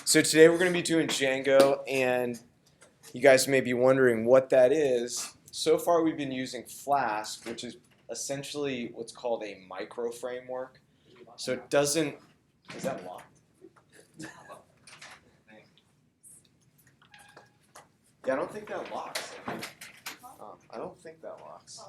So today we're going to be doing Django, and you guys may be wondering what that is. So far we've been using Flask, which is essentially what's called a micro framework. So it doesn't, is that locked? Yeah, I don't think that locks. I don't think that locks.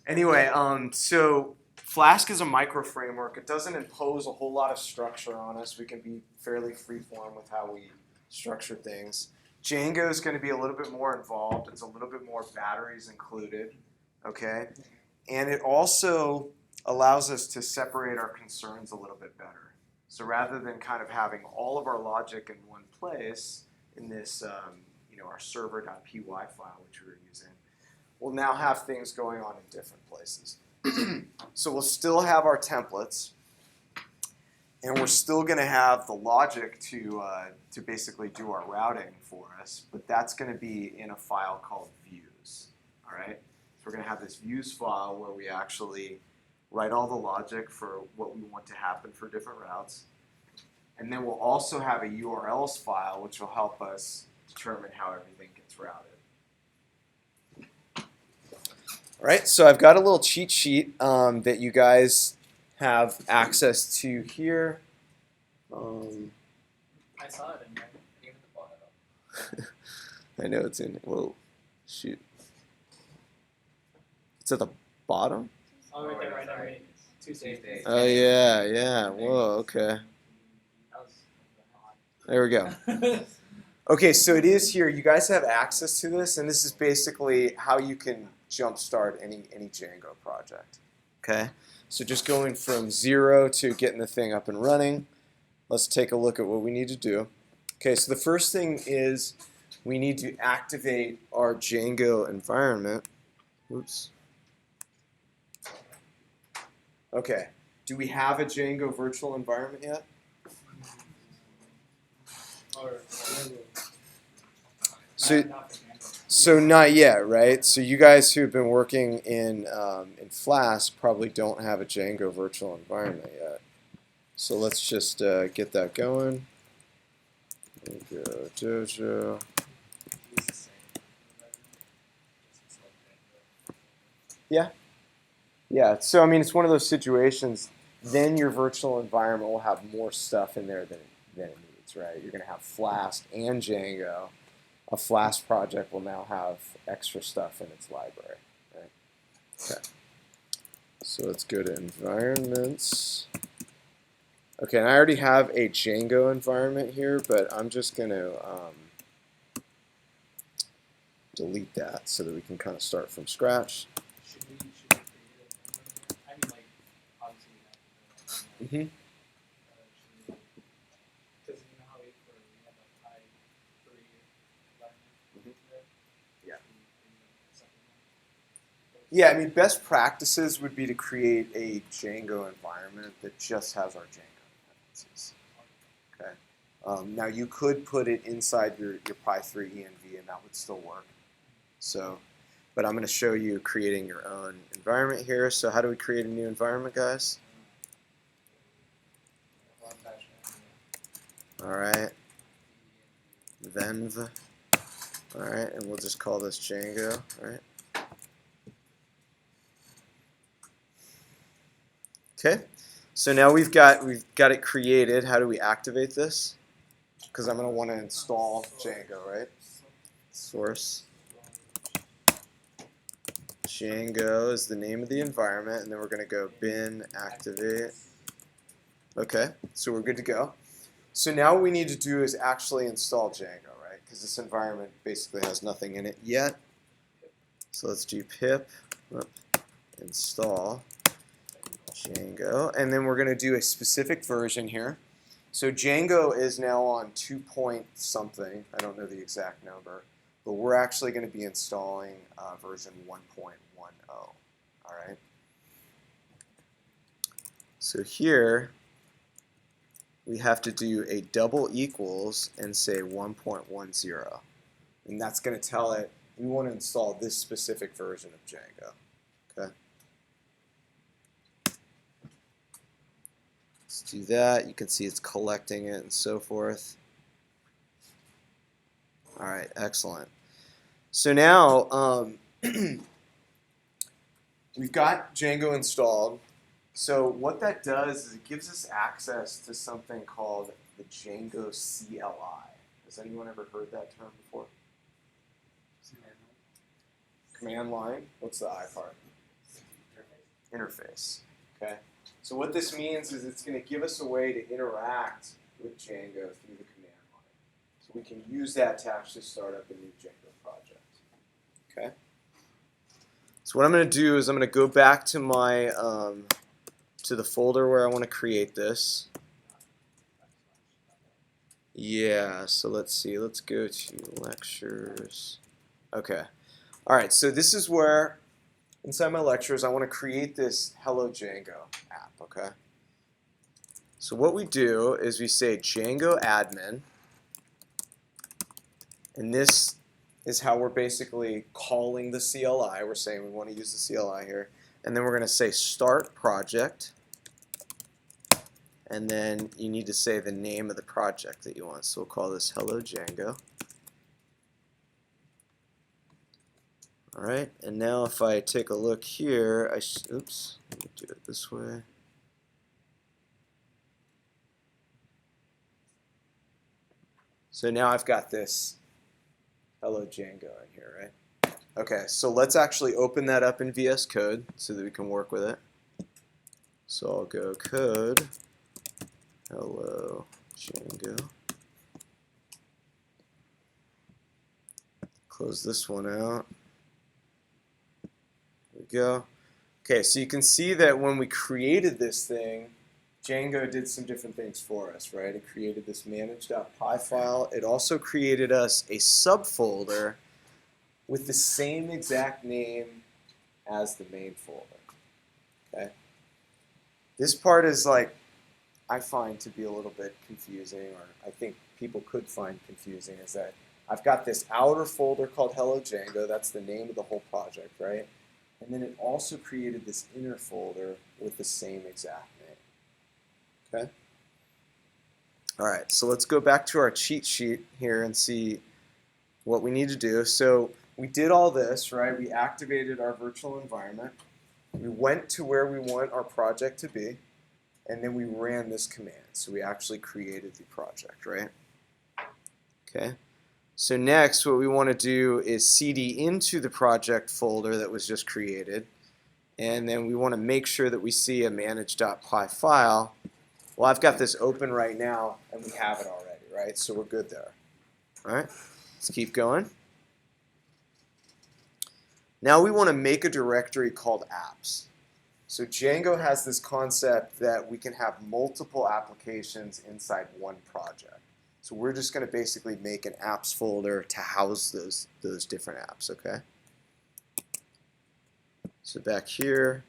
Anyway, so Flask is a micro framework. It doesn't impose a whole lot of structure on us. We can be fairly freeform with how we structure things. Django is going to be a little bit more involved. It's a little bit more batteries included, okay? And it also allows us to separate our concerns a little bit better. So rather than kind of having all of our logic in one place in this, our server.py file, which we were using, we'll now have things going on in different places. So we'll still have our templates, and we're still going to have the logic to basically do our routing for us, but that's going to be in a file called views. All right? So we're going to have this views file where we actually write all the logic for what we want to happen for different routes. And then we'll also have a URLs file, which will help us determine how everything gets routed. All right, so I've got a little cheat sheet that you guys have access to here. I saw it in there. Even the bottom. I know it's in. Whoa, shoot! It's at the bottom. Oh, right there, right there. Right. Tuesday. Oh yeah, yeah. Whoa, okay. There we go. Okay, so it is here. You guys have access to this, and this is basically how you can jumpstart any Django project. Okay, so just going from 0 to getting the thing up and running. Let's take a look at what we need to do. Okay, so the first thing is we need to activate our Django environment. Oops. Okay, do we have a Django virtual environment yet? So not yet, right? So you guys who've been working in Flask probably don't have a Django virtual environment yet. So let's just get that going. Django Dojo. Yeah. Yeah. So I mean, it's one of those situations. Then your virtual environment will have more stuff in there than it needs, right? You're going to have Flask and Django. A Flask project will now have extra stuff in its library, right? Okay. So let's go to environments. Okay, and I already have a Django environment here, but I'm just going to delete that so that we can kind of start from scratch. Should we create it? I mean, like, obviously we have to. Mm-hmm. Because you know how we have a I3 environment there? Yeah. Yeah, I mean, best practices would be to create a Django environment that just has our Django dependencies. Okay. Now you could put it inside your Py3 env, and that would still work. So, but I'm going to show you creating your own environment here. So how do we create a new environment, guys? All right. Venv. All right, and we'll just call this Django. All right. Okay. So now we've got it created. How do we activate this? Because I'm going to want to install Django, right? Source. Django is the name of the environment, and then we're going to go bin activate. Okay, so we're good to go. So now what we need to do is actually install Django, right? Because this environment basically has nothing in it yet. So let's do pip install Django, and then we're going to do a specific version here. So Django is now on 2 point something. I don't know the exact number. But we're actually going to be installing version 1.10. All right. So here we have to do a double equals and say 1.10, and that's going to tell it we want to install this specific version of Django. Okay. Let's do that. You can see it's collecting it and so forth. All right, excellent. So now we've got Django installed. So what that does is it gives us access to something called the Django CLI. Has anyone ever heard that term before? Command line. What's the I part? Interface. Okay. So what this means is it's going to give us a way to interact with Django through the command line. So we can use that to actually start up a new Django project. Okay. So what I'm going to do is I'm going to go back to my to the folder where I want to create this. Yeah. So let's see. Let's go to lectures. Okay. All right. So this is where inside my lectures I want to create this Hello Django app. Okay. So what we do is we say Django admin, and this is how we're basically calling the CLI. We're saying we want to use the CLI here. And then we're going to say start project. And then you need to say the name of the project that you want. So we'll call this Hello Django. All right. And now if I take a look here, oops, let me do it this way. So now I've got this Hello Django in here, right? Okay, so let's actually open that up in VS Code so that we can work with it. So I'll go code, Hello Django. Close this one out. There we go. Okay, so you can see that when we created this thing, Django did some different things for us, right? It created this manage.py file. It also created us a subfolder with the same exact name as the main folder. Okay. This part is like, I find to be a little bit confusing, or I think people could find confusing, is that I've got this outer folder called Hello Django. That's the name of the whole project, right? And then it also created this inner folder with the same exact name. Okay. All right, so let's go back to our cheat sheet here and see what we need to do. So we did all this, right? We activated our virtual environment. We went to where we want our project to be, and then we ran this command. So we actually created the project, right? Okay. So next, what we want to do is cd into the project folder that was just created, and then we want to make sure that we see a manage.py file. Well, I've got this open right now, and we have it already, right? So we're good there. All right, let's keep going. Now we want to make a directory called apps. So Django has this concept that we can have multiple applications inside one project. So we're just going to basically make an apps folder to house those different apps, okay? So back here,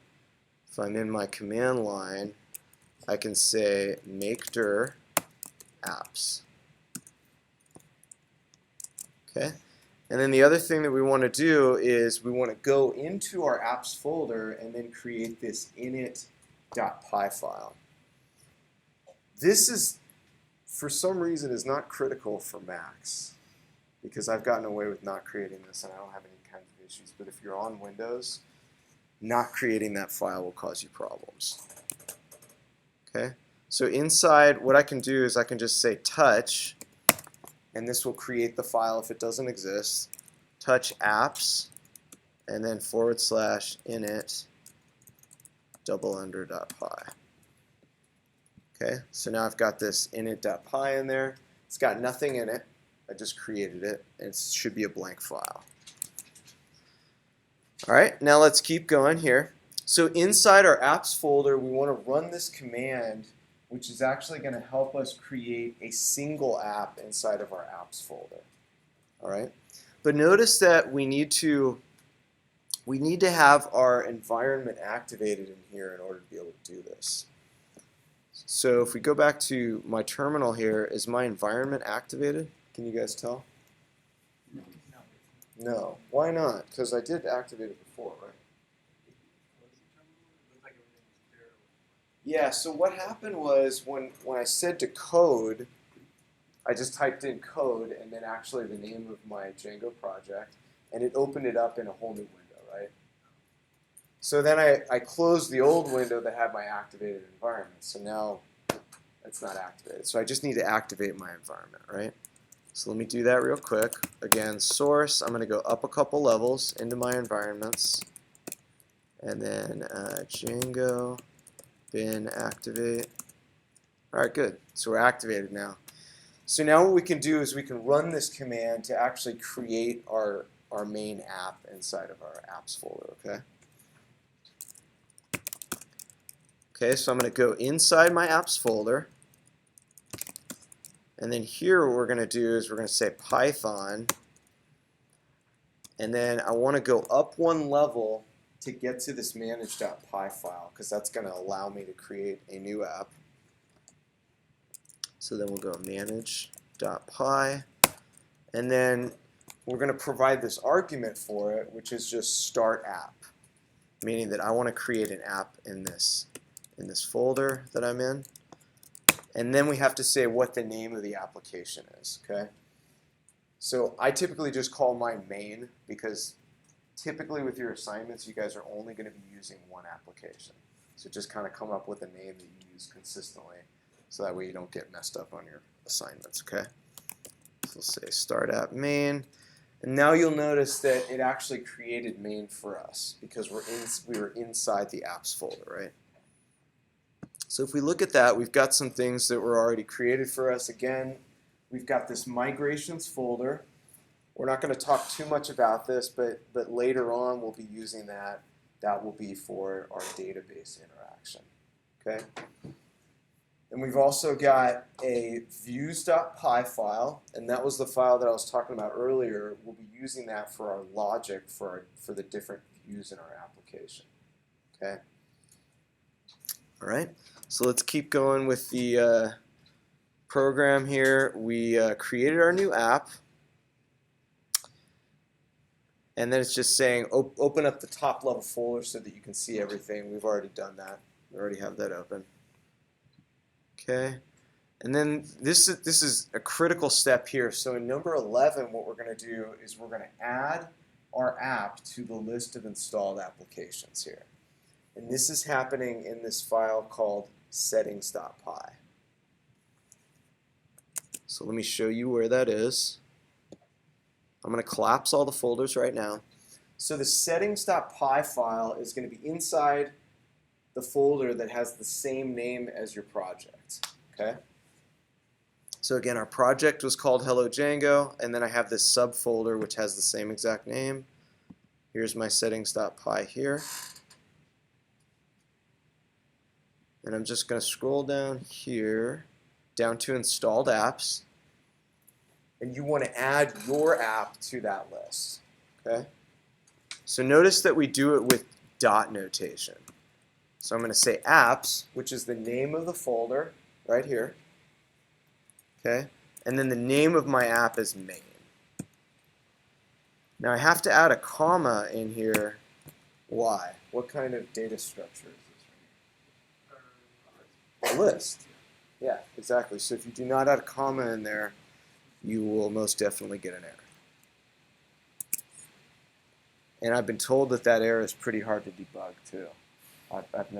if I'm in my command line, I can say make dir apps. Okay? And then the other thing that we want to do is we want to go into our apps folder and then create this init.py file. This is, for some reason, is not critical for Macs because I've gotten away with not creating this and I don't have any kinds of issues. But if you're on Windows, not creating that file will cause you problems. Okay? So inside, what I can do is I can just say touch, and this will create the file if it doesn't exist. Touch apps, and then / init _.py. Okay, so now I've got this init.py in there. It's got nothing in it. I just created it, and it should be a blank file. All right, now let's keep going here. So inside our apps folder, we want to run this command, which is actually going to help us create a single app inside of our apps folder. All right, but notice that we need to have our environment activated in here in order to be able to do this. So if we go back to my terminal here, is my environment activated? Can you guys tell? No. Why not? Because I did activate it before, right? Yeah, so what happened was when I said to code, I just typed in code and then actually the name of my Django project, and it opened it up in a whole new window, right? So then I closed the old window that had my activated environment. So now it's not activated. So I just need to activate my environment, right? So let me do that real quick. Again, source, I'm going to go up a couple levels into my environments. And then Django bin activate. All right, good. So we're activated now. So now what we can do is we can run this command to actually create our main app inside of our apps folder, okay? Okay, so I'm going to go inside my apps folder. And then here what we're going to do is we're going to say Python. And then I want to go up one level to get to this manage.py file because that's going to allow me to create a new app. So then we'll go manage.py. And then we're going to provide this argument for it, which is just start app, meaning that I want to create an app in this folder that I'm in. And then we have to say what the name of the application is, okay? So I typically just call mine main because typically with your assignments, you guys are only going to be using one application. So just kind of come up with a name that you use consistently so that way you don't get messed up on your assignments, okay? So we'll say start app main. And now you'll notice that it actually created main for us because we were inside the apps folder, right? So if we look at that, we've got some things that were already created for us. Again, we've got this migrations folder. We're not going to talk too much about this, but later on we'll be using that. That will be for our database interaction. Okay. And we've also got a views.py file, and that was the file that I was talking about earlier. We'll be using that for our logic for the different views in our application. Okay. All right. So let's keep going with the program here. We created our new app. And then it's just saying open up the top level folder so that you can see everything. We've already done that. We already have that open. Okay. And then this is a critical step here. So in number 11, what we're going to do is we're going to add our app to the list of installed applications here. And this is happening in this file called settings.py. So let me show you where that is. I'm going to collapse all the folders right now. So the settings.py file is going to be inside the folder that has the same name as your project. Okay? So again, our project was called Hello Django, and then I have this subfolder which has the same exact name. Here's my settings.py here. And I'm just going to scroll down here, down to installed apps. And you want to add your app to that list. Okay? So notice that we do it with dot notation. So I'm going to say apps, which is the name of the folder right here. Okay? And then the name of my app is main. Now I have to add a comma in here. Why? What kind of data structure is this? A list. Yeah, exactly. So if you do not add a comma in there, you will most definitely get an error. And I've been told that that error is pretty hard to debug too. I've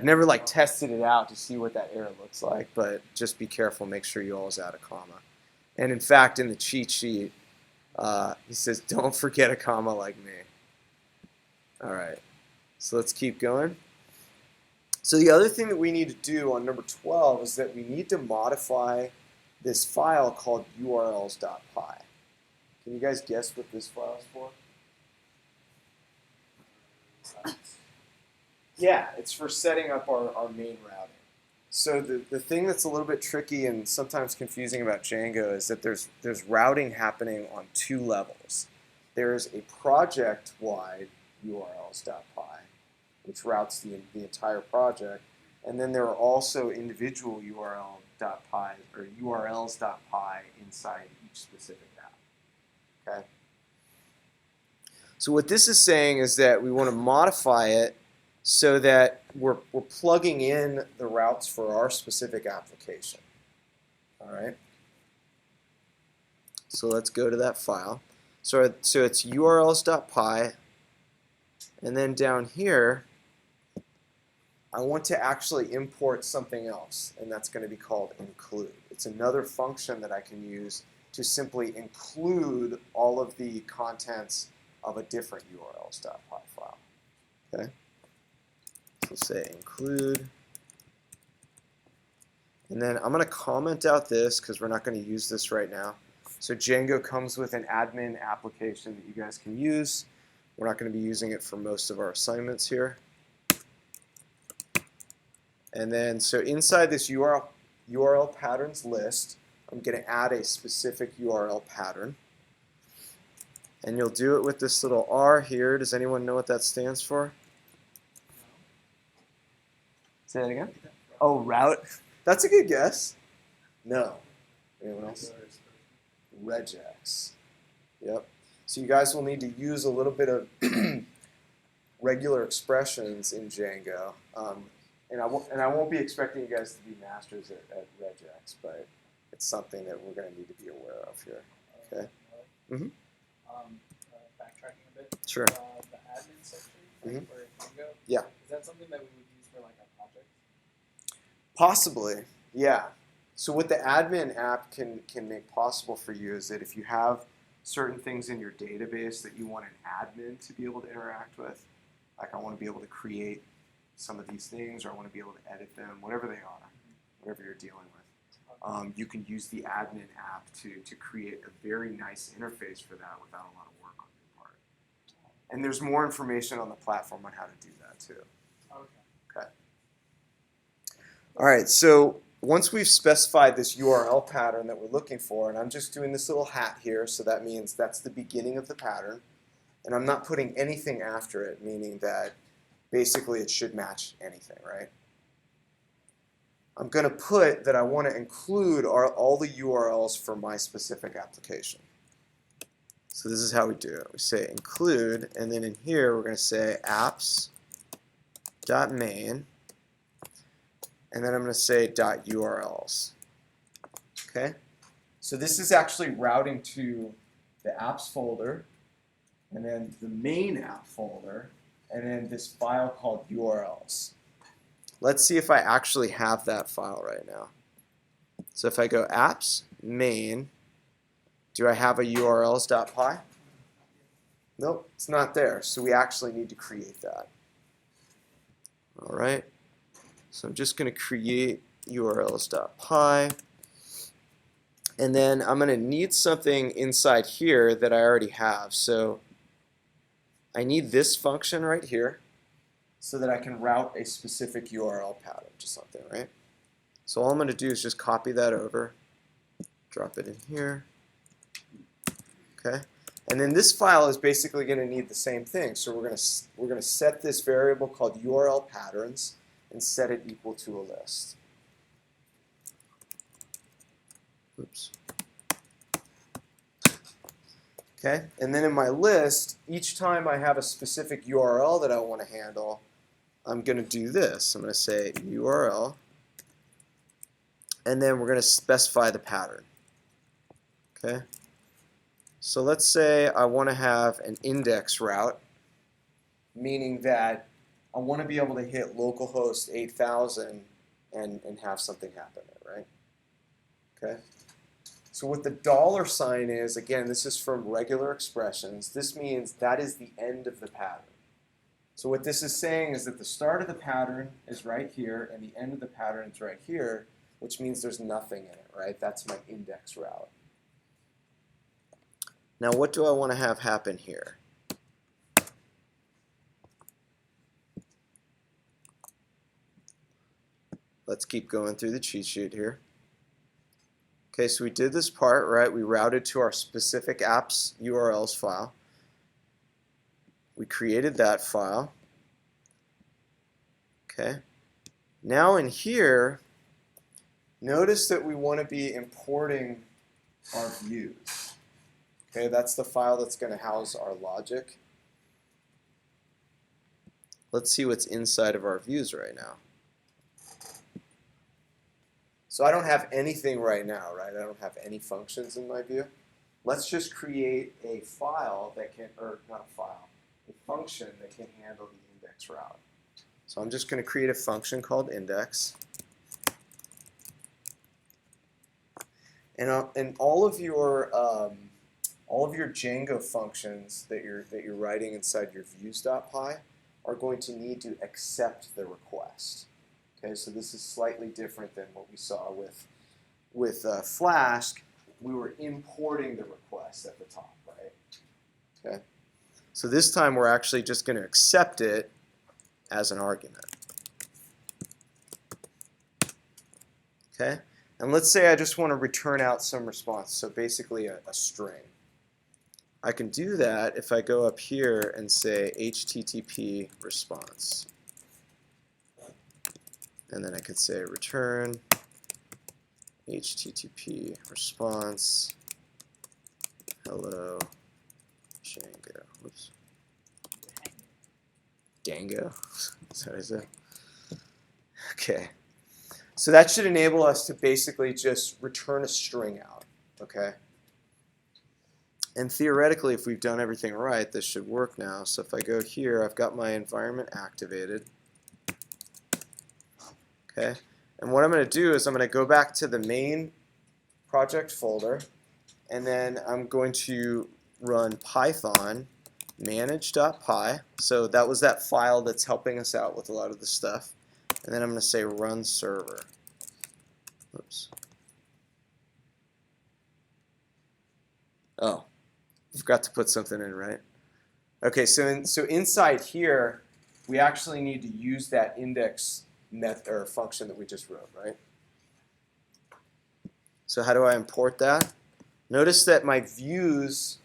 never like tested it out to see what that error looks like, but just be careful. Make sure you always add a comma. And in fact, in the cheat sheet, he says, "Don't forget a comma like me." All right. So let's keep going. So the other thing that we need to do on number 12 is that we need to modify this file called urls.py. Can you guys guess what this file is for? Yeah, it's for setting up our main routing. So the thing that's a little bit tricky and sometimes confusing about Django is that there's routing happening on two levels. There's a project-wide urls.py, which routes the entire project, and then there are also individual url.py or urls.py inside each specific app. Okay. So what this is saying is that we want to modify it so that we're plugging in the routes for our specific application. All right. So let's go to that file. So it's urls.py, and then down here, I want to actually import something else, and that's going to be called include. It's another function that I can use to simply include all of the contents of a different urls.py file. Okay? So say include. And then I'm going to comment out this because we're not going to use this right now. So Django comes with an admin application that you guys can use. We're not going to be using it for most of our assignments here. And then so inside this URL patterns list, I'm going to add a specific URL pattern. And you'll do it with this little R here. Does anyone know what that stands for? Say that again? Oh, route. That's a good guess. No. Anyone else? Regex. Yep. So you guys will need to use a little bit of regular expressions in Django. And I won't be expecting you guys to be masters at regex, but it's something that we're going to need to be aware of here. Okay. Mm-hmm. Backtracking a bit. Sure. The admin section for Django. Yeah. Is that something that we would use for like a project? Possibly. Yeah. So what the admin app can make possible for you is that if you have certain things in your database that you want an admin to be able to interact with, like I want to be able to create some of these things, or I want to be able to edit them, whatever they are, whatever you're dealing with. You can use the admin app to create a very nice interface for that without a lot of work on your part. And there's more information on the platform on how to do that too. Okay. All right, so once we've specified this URL pattern that we're looking for, and I'm just doing this little hat here, so that means that's the beginning of the pattern, and I'm not putting anything after it, meaning that basically it should match anything, right? I'm going to put that I want to include all the URLs for my specific application. So this is how we do it. We say include, and then in here we're going to say apps.main, and then I'm going to say .urls. Okay? So this is actually routing to the apps folder, and then the main app folder, and then this file called URLs. Let's see if I actually have that file right now. So if I go apps, main, do I have a urls.py? Nope, it's not there. So we actually need to create that. All right. So I'm just going to create urls.py. And then I'm going to need something inside here that I already have. So I need this function right here so that I can route a specific URL pattern to something, right? So all I'm going to do is just copy that over, drop it in here. Okay? And then this file is basically going to need the same thing. So we're going to set this variable called URL patterns and set it equal to a list. Oops. Okay? And then in my list, each time I have a specific URL that I want to handle, I'm going to do this. I'm going to say URL, and then we're going to specify the pattern. Okay? So let's say I want to have an index route, meaning that I want to be able to hit localhost 8000 and have something happen there, right? Okay? So what the $sign is, again, this is from regular expressions. This means that is the end of the pattern. So what this is saying is that the start of the pattern is right here, and the end of the pattern is right here, which means there's nothing in it, right? That's my index route. Now what do I want to have happen here? Let's keep going through the cheat sheet here. Okay, so we did this part, right? We routed to our specific apps URLs file. We created that file. Okay. Now in here, notice that we want to be importing our views. Okay, that's the file that's going to house our logic. let's see what's inside of our views right now. So I don't have anything right now, right? I don't have any functions in my view. Let's just create a file that can, or not a file, a function that can handle the index route. So I'm just going to create a function called index. And all of your Django functions that you're writing inside your views.py are going to need to accept the request. Okay, so this is slightly different than what we saw with Flask. We were importing the request at the top, right? Okay, so this time we're actually just going to accept it as an argument. Okay, and let's say I just want to return out some response, so basically a string. I can do that if I go up here and say HTTP response. And then I could say return HTTP response hello Django. Whoops. Django? Is that what I said? Okay. So that should enable us to basically just return a string out. Okay. And theoretically, if we've done everything right, this should work now. So if I go here, I've got my environment activated. Okay, and what I'm going to do is I'm going to go back to the main project folder, and then I'm going to run Python manage.py. So that was that file that's helping us out with a lot of the stuff. And then I'm going to say run server. Oops. Oh, forgot to put something in, right? Okay, so inside here, we actually need to use that index or function that we just wrote, right? So how do I import that? Notice that my views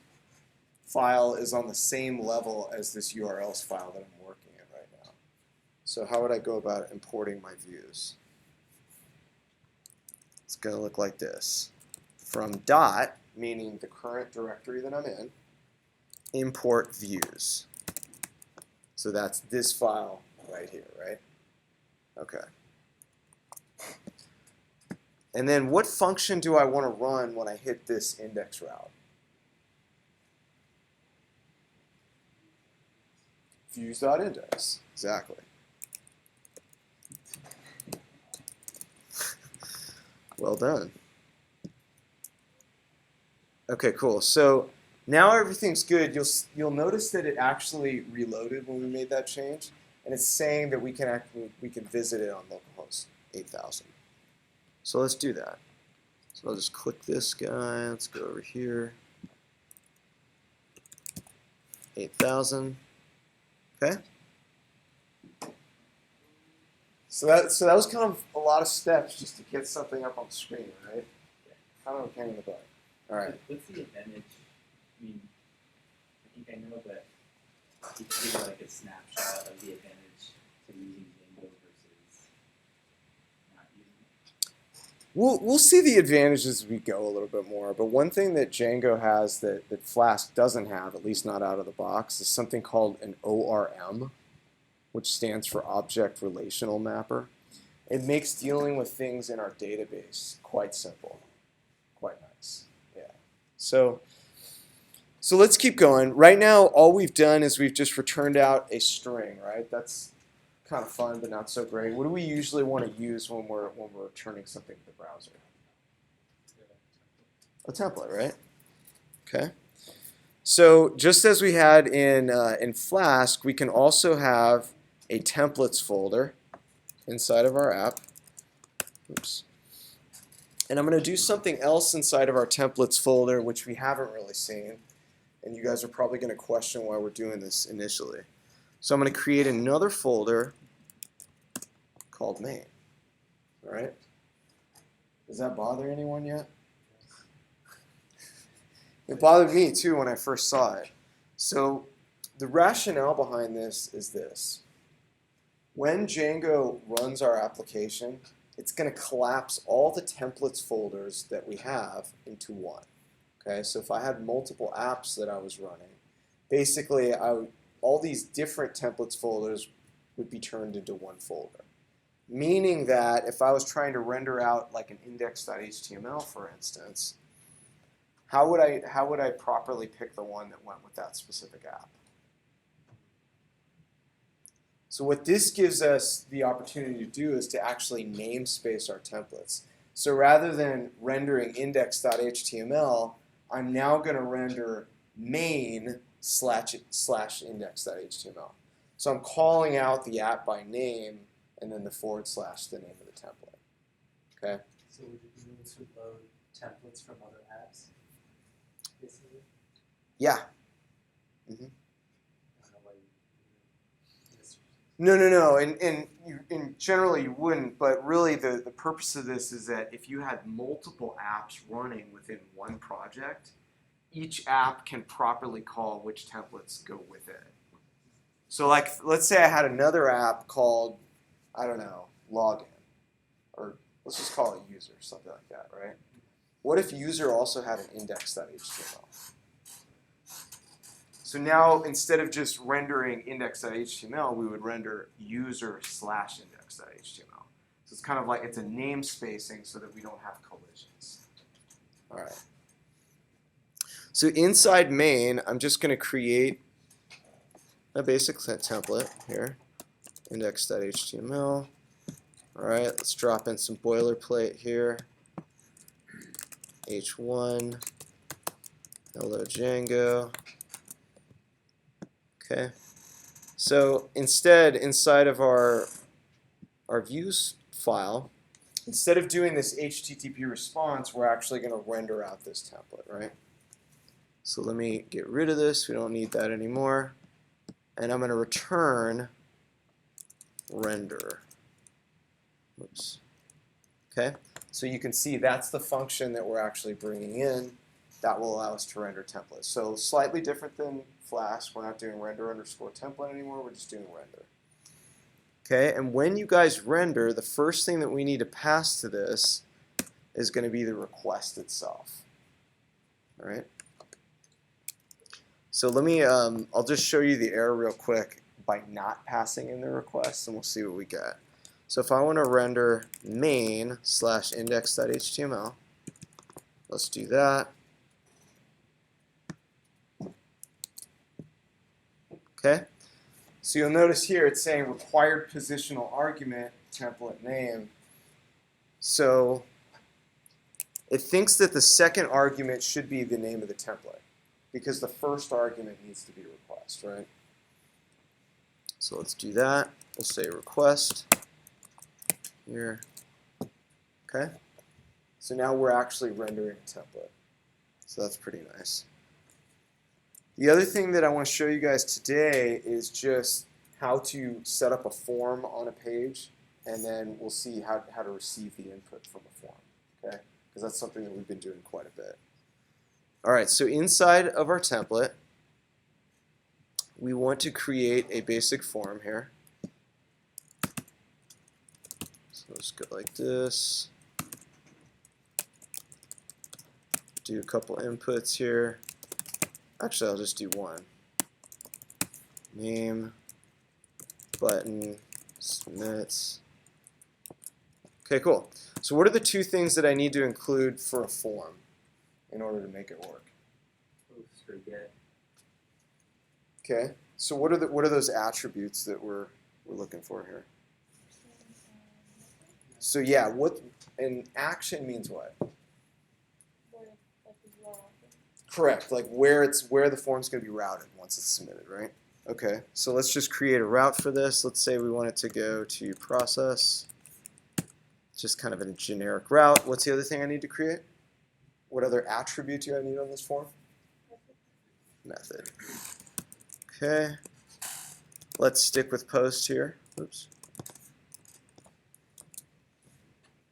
file is on the same level as this URLs file that I'm working in right now. So how would I go about importing my views? It's going to look like this. From dot, meaning the current directory that I'm in, import views. So that's this file right here, right? Okay. And then what function do I want to run when I hit this index route? Views.index. Exactly. Well done. Okay, cool. So now everything's good. You'll notice that it actually reloaded when we made that change, and it's saying that we can visit it on localhost 8000. So let's do that. So I'll just click this guy. Let's go over here. 8000. Okay. So that was kind of a lot of steps just to get something up on the screen, right? Kind of a pain in the butt. All right. What's the advantage? I mean, I think I know, but you can give like a snapshot of the advantage to using Django versus not using it. We'll see the advantages as we go a little bit more, but one thing that Django has that Flask doesn't have, at least not out of the box, is something called an ORM, which stands for Object Relational Mapper. It makes dealing with things in our database quite simple, quite nice. Yeah. So let's keep going. Right now, all we've done is we've just returned out a string, right? That's kind of fun, but not so great. What do we usually want to use when we're returning something to the browser? A template, right? Okay. So just as we had in Flask, we can also have a templates folder inside of our app. Oops. And I'm going to do something else inside of our templates folder, which we haven't really seen. And you guys are probably going to question why we're doing this initially. So I'm going to create another folder called main. All right? Does that bother anyone yet? It bothered me too when I first saw it. So the rationale behind this is this. When Django runs our application, it's going to collapse all the templates folders that we have into one. Okay, so if I had multiple apps that I was running, basically all these different templates folders would be turned into one folder. Meaning that if I was trying to render out like an index.html, for instance, how would I properly pick the one that went with that specific app? So what this gives us the opportunity to do is to actually namespace our templates. So rather than rendering index.html, I'm now going to render main slash index.html. So I'm calling out the app by name and then the / the name of the template. Okay? So would you be able to load templates from other apps? Basically? Yeah. I don't know why you No. And generally you wouldn't, but really the purpose of this is that if you had multiple apps running within one project, each app can properly call which templates go with it. So like, let's say I had another app called, I don't know, login, or let's just call it user, something like that, right? What if user also had an index.html? So now instead of just rendering index.html, we would render user / index.html. So it's kind of like it's a namespacing so that we don't have collisions. All right. So inside main, I'm just going to create a basic template here, index.html. All right, let's drop in some boilerplate here. H1, hello Django. Okay, so instead, inside of our views file, instead of doing this HTTP response, we're actually going to render out this template, right? So let me get rid of this. We don't need that anymore. And I'm going to return render. Oops. Okay, so you can see that's the function that we're actually bringing in that will allow us to render templates. So slightly different than Flask. We're not doing render_template anymore. We're just doing render. Okay, and when you guys render, the first thing that we need to pass to this is going to be the request itself. All right. So let me, I'll just show you the error real quick by not passing in the request, and we'll see what we get. So if I want to render main / index.html, let's do that. Okay. So you'll notice here it's saying required positional argument template name. So it thinks that the second argument should be the name of the template, because the first argument needs to be request, right? So let's do that. We'll say request here. Okay. So now we're actually rendering a template. So that's pretty nice. The other thing that I want to show you guys today is just how to set up a form on a page, and then we'll see how to receive the input from a form, okay? Because that's something that we've been doing quite a bit. All right, so inside of our template, we want to create a basic form here. So let's go like this. Do a couple inputs here. Actually, I'll just do one. Name, button, submits. Okay, cool. So what are the two things that I need to include for a form in order to make it work? Post or get. Okay. So what are those attributes that we're looking for here? So yeah, what an action means what? Correct, like where the form's going to be routed once it's submitted, right? Okay, so let's just create a route for this. Let's say we want it to go to process. Just kind of a generic route. What's the other thing I need to create? What other attribute do I need on this form? Method. Okay, let's stick with post here. Oops.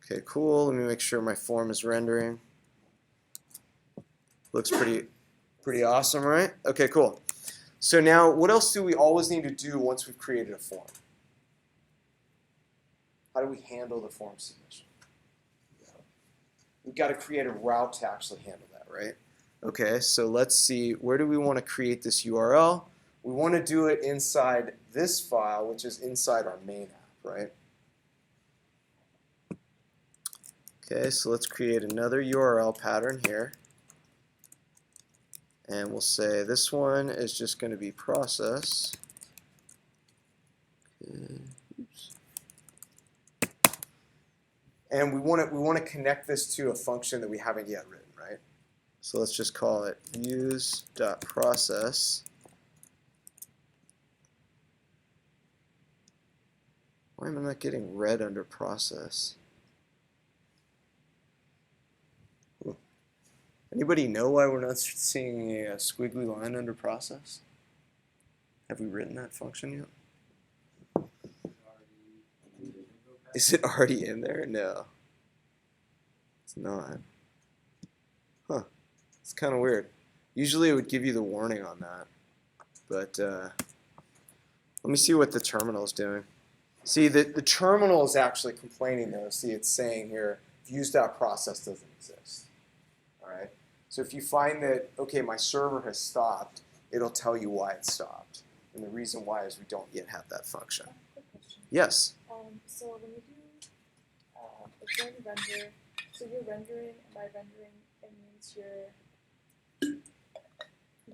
Okay, cool. Let me make sure my form is rendering. Looks pretty awesome, right? Okay, cool. So now, what else do we always need to do once we've created a form? How do we handle the form submission? We've got to create a route to actually handle that, right? Okay, so let's see, where do we want to create this URL? We want to do it inside this file, which is inside our main app, right? Okay, so let's create another URL pattern here. And we'll say this one is just going to be process. Okay. Oops. And we want to connect this to a function that we haven't yet written, right? So let's just call it use.process. Why am I not getting red under process? Anybody know why we're not seeing a squiggly line under process? Have we written that function yet? Is it already in there? No. It's not. Huh. It's kind of weird. Usually it would give you the warning on that. But let me see what the terminal is doing. See, the terminal is actually complaining though. See, it's saying here, views.process doesn't exist. All right. So if you find that, okay, my server has stopped, it'll tell you why it stopped. And the reason why is we don't yet have that function. Quick question. Yes? So when you do a join render, so you're rendering, and by rendering, it means you're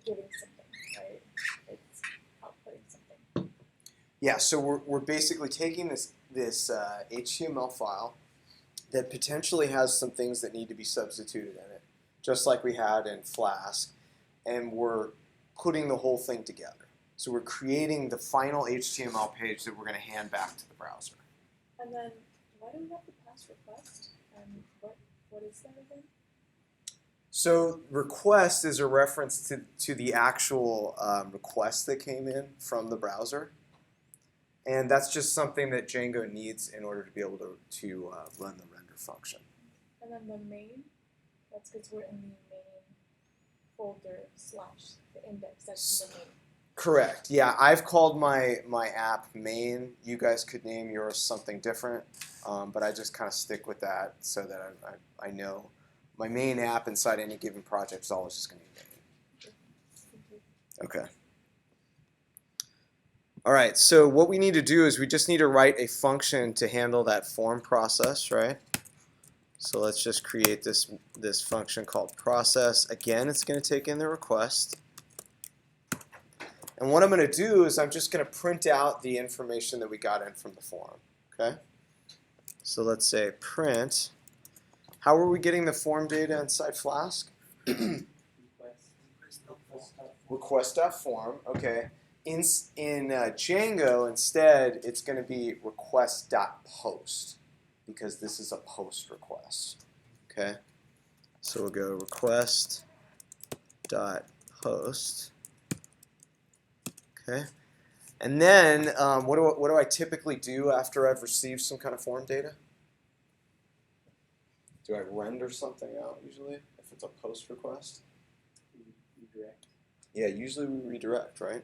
getting something, right? It's outputting something. Yeah, so we're basically taking this HTML file that potentially has some things that need to be substituted in it, just like we had in Flask, and we're putting the whole thing together. So we're creating the final HTML page that we're going to hand back to the browser. And then why do we have to pass request? And what is that again? So request is a reference to the actual request that came in from the browser. And that's just something that Django needs in order to be able to run the render function. And then the main, that's because we're in the main folder / the index that's in the main. Correct. Yeah, I've called my app main. You guys could name yours something different, but I just kind of stick with that so that I know my main app inside any given project is always just going to be main. Okay. All right, so what we need to do is we just need to write a function to handle that form process, right? So let's just create this function called process. Again, it's going to take in the request. And what I'm going to do is I'm just going to print out the information that we got in from the form. Okay? So let's say print. How are we getting the form data inside Flask? Request.form. Okay. In Django, instead, it's going to be request.post because this is a post request. Okay? So we'll go request.post. Okay, and then what do I typically do after I've received some kind of form data? Do I render something out usually if it's a post request? Redirect. Yeah, usually we redirect, right?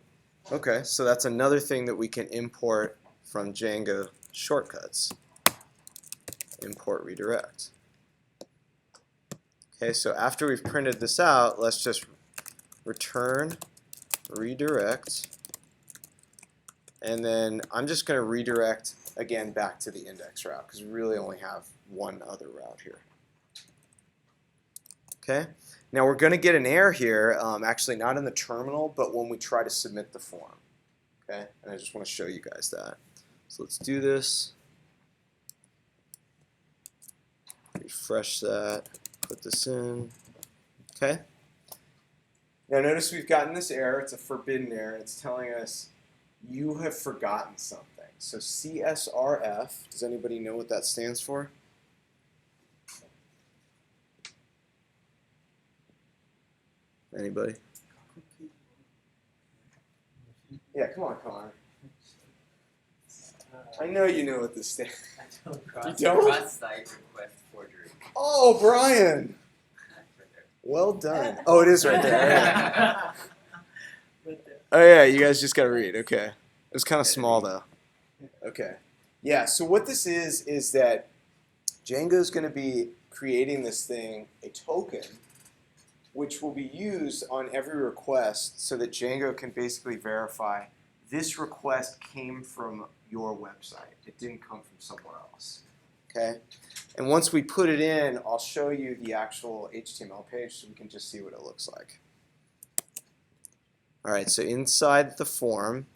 Okay, so that's another thing that we can import from Django shortcuts. Import redirect. Okay, so after we've printed this out, let's just return redirect. And then I'm just going to redirect again back to the index route because we really only have one other route here. Okay. Now we're going to get an error here, actually not in the terminal, but when we try to submit the form. Okay. And I just want to show you guys that. So let's do this. Refresh that. Put this in. Okay. Now notice we've gotten this error. It's a forbidden error. It's telling us you have forgotten something. So Csrf, does anybody know what that stands for? Anybody? Yeah, come on, Connor. I know you know what this stands for. You don't? Cross-site request forgery. Oh, Brian! Right there. Well done. Oh, it is right there. Oh yeah, you guys just gotta read. Okay. It was kind of small though. Okay. Yeah, so what this is that Django's going to be creating this thing, a token, which will be used on every request so that Django can basically verify this request came from your website. It didn't come from somewhere else. Okay? And once we put it in, I'll show you the actual HTML page so we can just see what it looks like. All right, so inside the form,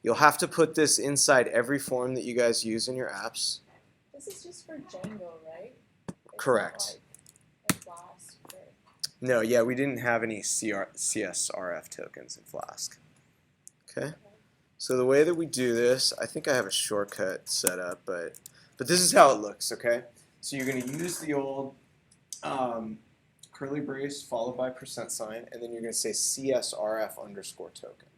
you'll have to put this inside every form that you guys use in your apps. This is just for Django, right? It's Correct. not like in Flask or... No, yeah, we didn't have any Csrf tokens in Flask. Okay? So the way that we do this, I think I have a shortcut set up, but this is how it looks, okay? So you're going to use the old curly brace followed by %, and then you're going to say CSRF underscore token.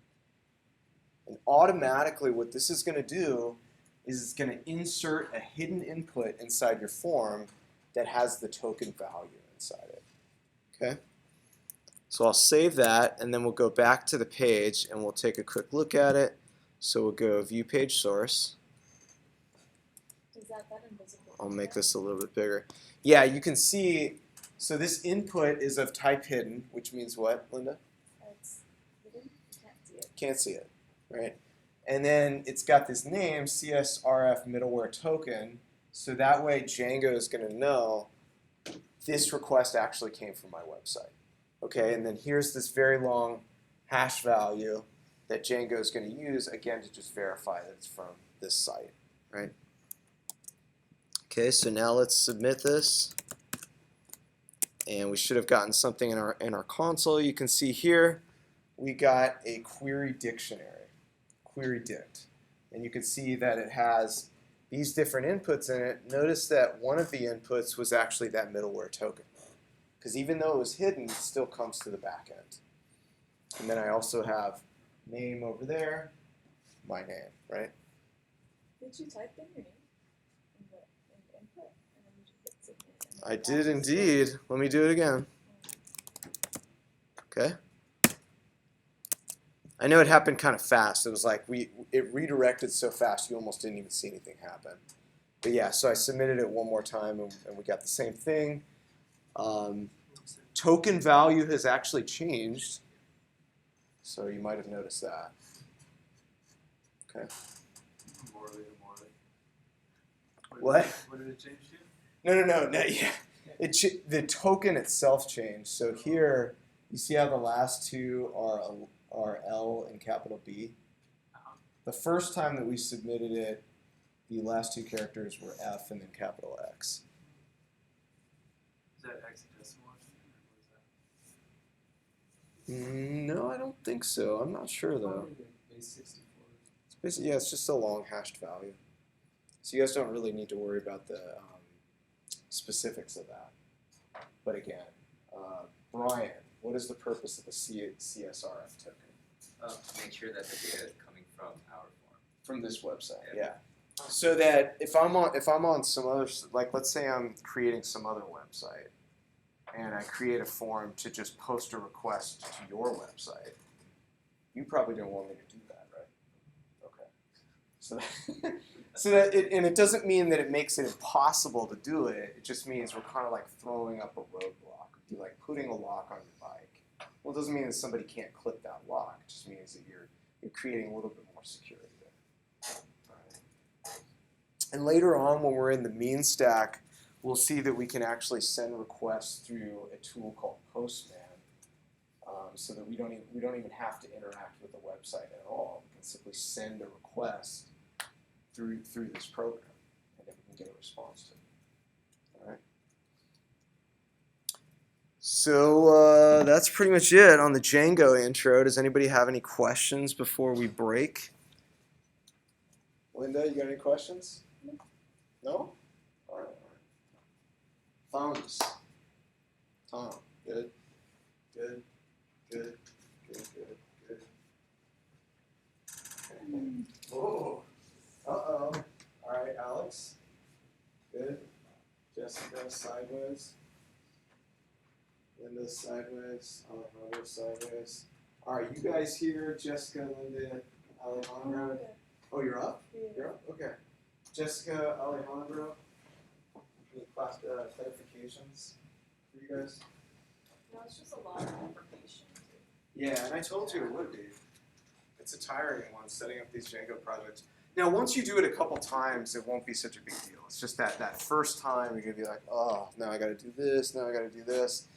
And automatically what this is going to do is it's going to insert a hidden input inside your form that has the token value inside it. Okay? So I'll save that, and then we'll go back to the page, and we'll take a quick look at it. So we'll go View Page Source. Is that invisible? I'll make this a little bit bigger. Yeah, you can see, so this input is of type hidden, which means what, Linda? It's hidden. You can't see it. Can't see it, right? And then it's got this name, CSRF middleware token, so that way Django is going to know this request actually came from my website. Okay, and then here's this very long hash value that Django is going to use, again, to just verify that it's from this site, right? Okay, so now let's submit this. And we should have gotten something in our console. You can see here we got a query dictionary, query dict. And you can see that it has these different inputs in it. Notice that one of the inputs was actually that middleware token. Because even though it was hidden, it still comes to the back end. And then I also have name over there, my name, right? Did you type in your name in the input? And then you just hit submit. And then I that did just indeed. Let me do it again. Okay. I know it happened kind of fast. It was like it redirected so fast you almost didn't even see anything happen. But yeah, so I submitted it one more time and we got the same thing. Token value has actually changed. So you might have noticed that. Okay. Morley. What? What did it change to? No, yeah. The token itself changed. So here, you see how the last two are L and capital B? The first time that we submitted it, the last two characters were F and then capital X. Is that hexadecimal or something? Or what is that? No, I don't think so. I'm not sure though. Probably like base 64. It's basically, yeah, it's just a long hashed value. So you guys don't really need to worry about the specifics of that. But again, Brian, what is the purpose of the CSRF token? Make sure that the data is coming from our form. From this website, Yeah. yeah. So that if I'm on some other, like let's say I'm creating some other website, and I create a form to just post a request to your website, you probably don't want me to do that, right? Okay. So it doesn't mean that it makes it impossible to do it. It just means we're kind of like throwing up a roadblock. It'd be like putting a lock on your bike. Well, it doesn't mean that somebody can't clip that lock. It just means that you're creating a little bit more security there. All right. And later on, when we're in the mean stack, we'll see that we can actually send requests through a tool called Postman, so that we don't even have to interact with the website at all. We can simply send a request through this program, and then we can get a response to it. All right. So that's pretty much it on the Django intro. Does anybody have any questions before we break? Linda, you got any questions? No? All right. Thumbs. Tom, good. Okay. Oh. Uh-oh. All right, Alex. Good. Jessica, sideways. Linda, sideways. Alejandro, sideways. All right, you guys here, Jessica, Linda, Alejandro. Oh, you're up? You're up? Okay. Jessica, Alejandro. Any clarifications for you guys? No, it's just a lot of information. Yeah, and I told you it would be. It's a tiring one, setting up these Django projects. Now, once you do it a couple times, it won't be such a big deal. It's just that first time you're gonna be like, oh, now I gotta do this, now I gotta do this.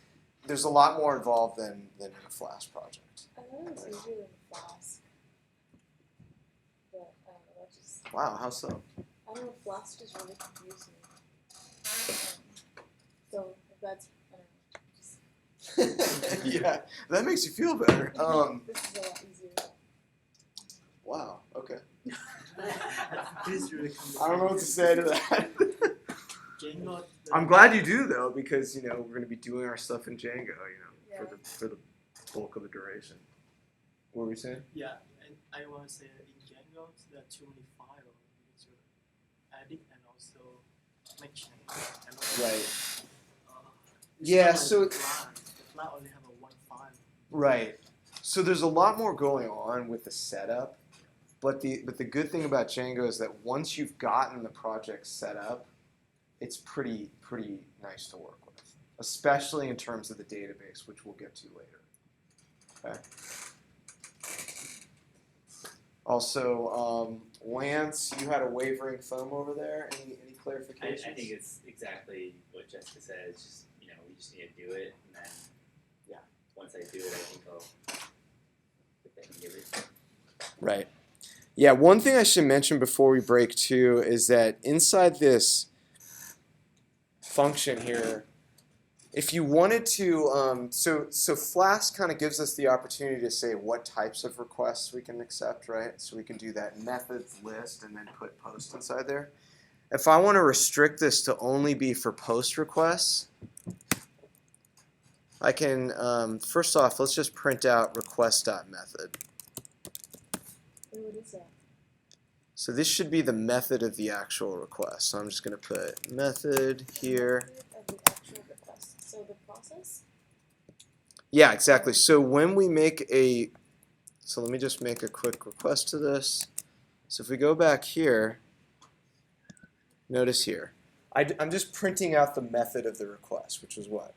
There's a lot more involved than in a Flask project. I thought it was easier than Flask. But I don't know, that just, Wow, how so? I don't know, Flask just really confused me. So if that's, I don't know, just, Yeah, that makes you feel better. this is a lot easier. Wow, okay. This really comes I don't know what to say to that. Django. I'm glad you do though, because you know we're going to be doing our stuff in Django, Yeah. for the bulk of the duration. What were we saying? Yeah, and I want to say that in Django, there are too many files. You need to edit and also make changes. And also, Right. it's Yeah, not like so- the flat only have a one file. Right. So there's a lot more going on with the setup, but the good thing about Django is that once you've gotten the project set up, it's pretty nice to work with, especially in terms of the database, which we'll get to later. Okay. Also, Lance, you had a wavering thumb over there. Any clarifications? I think it's exactly what Jessica said. It's just, we just need to do it, and then, once I do it, I think I'll give it. Right. Yeah, one thing I should mention before we break too is that inside this function here, if you wanted to, so Flask kind of gives us the opportunity to say what types of requests we can accept, right? So we can do that methods list and then put post inside there. If I want to restrict this to only be for post requests, I can, first off, let's just print out request.method. Wait, what is that? So this should be the method of the actual request. So I'm just going to put method here. Method of the actual request. So the process? Yeah, exactly. So when we make so let me just make a quick request to this. So if we go back here, notice here, I'm just printing out the method of the request, which is what?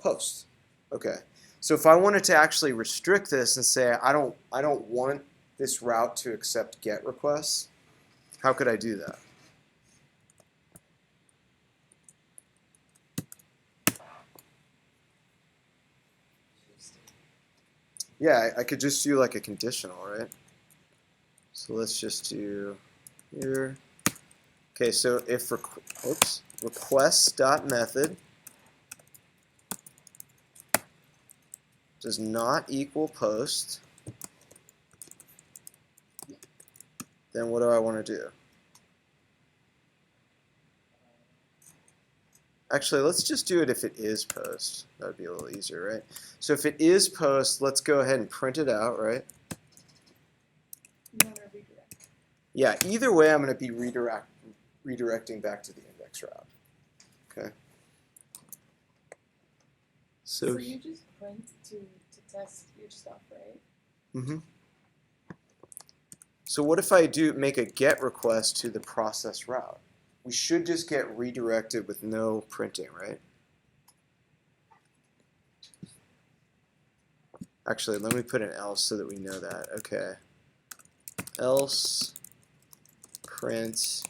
Post. Okay. So if I wanted to actually restrict this and say I don't want this route to accept GET requests, how could I do that? Yeah, I could just do like a conditional, right? So let's just do here. Okay, so if request.method does not equal post, then what do I want to do? Actually, let's just do it if it is post. That would be a little easier, right? So if it is post, let's go ahead and print it out, right? You want to redirect. Yeah, either way, I'm going to be redirecting back to the index route. Okay. So you just print to test your stuff, right? Mm-hmm. So what if I make a GET request to the process route? We should just get redirected with no printing, right? Actually, let me put an else so that we know that. Okay. Else print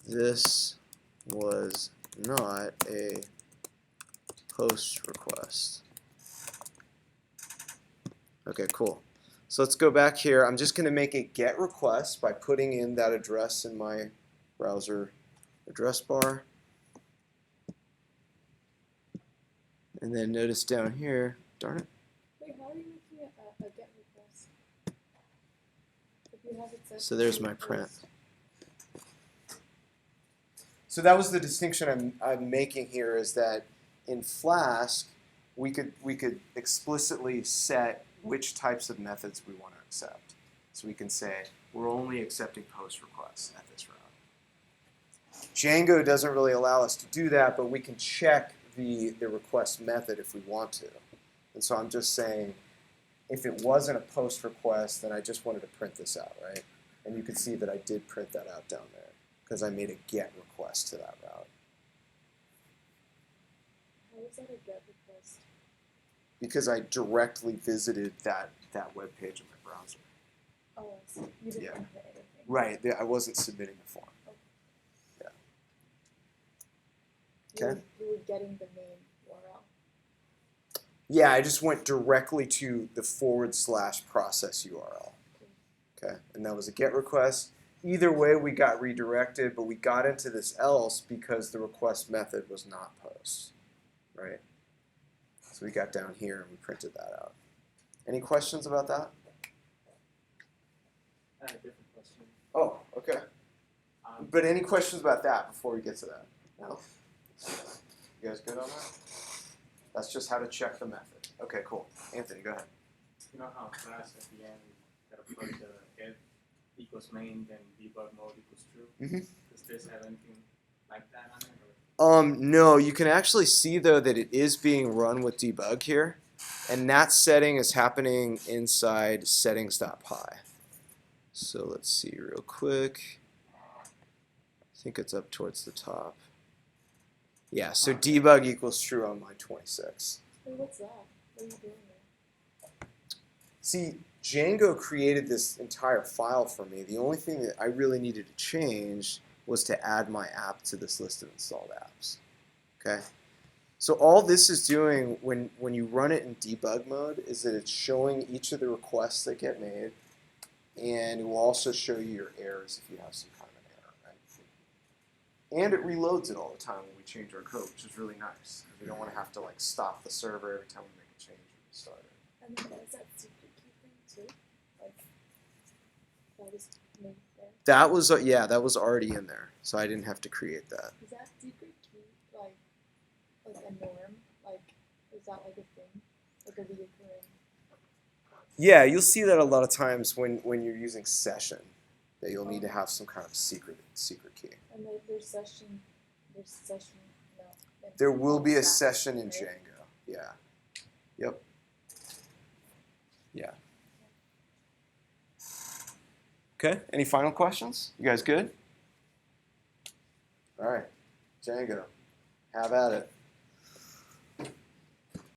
this was not a post request. Okay, cool. So let's go back here. I'm just going to make a GET request by putting in that address in my browser address bar. And then notice down here, darn it. Wait, how are you making a GET request? If you have it set So there's to my print. post. So that was the distinction I'm making here, is that in Flask, we could explicitly set which types of methods we want to accept. So we can say we're only accepting post requests at this route. Django doesn't really allow us to do that, but we can check the request method if we want to. And so I'm just saying, if it wasn't a post request, then I just wanted to print this out, right? And you can see that I did print that out down there because I made a GET request to that route. How is that a GET request? because I directly visited that web page in my browser. Oh, I see. You didn't Yeah. input anything. Right, I wasn't submitting the form. Okay. You were getting the main URL. Yeah, I just went directly to the / process URL. Okay, and that was a GET request. Either way, we got redirected, but we got into this else because the request method was not post, right? So we got down here and we printed that out. Any questions about that? I have a different question. Oh, okay. But any questions about that before we get to that? No? You guys good on that? That's just how to check the method. Okay, cool. Anthony, go ahead. You know how class at the end that approach if equals main, then debug mode equals true? Mhm. Does this have anything like that on it? Or? No, you can actually see though that it is being run with debug here, and that setting is happening inside settings.py. So let's see real quick. I think it's up towards the top. Yeah, so debug equals true on line 26. Hey, what's that? What are you doing there? See, Django created this entire file for me. The only thing that I really needed to change was to add my app to this list of installed apps. Okay? So all this is doing when you run it in debug mode is that it's showing each of the requests that get made, and it will also show you your errors if you have some kind of an error, right? And it reloads it all the time when we change our code, which is really nice. We don't want to have to like stop the server every time we make a change or restart it. And then is that secret key thing too? Like, that was made there. That was yeah, that was already in there, so I didn't have to create that. Is that secret key like a norm? Like, is that like a thing? Like a reoccurring? Yeah, you'll see that a lot of times when you're using session, that you'll need to have some kind of secret key. And like there's session, no. in There will be a stack, session in right? Django. Yeah. Yep. Yeah. Okay. Any final questions? You guys good? All right. Django. Have at it.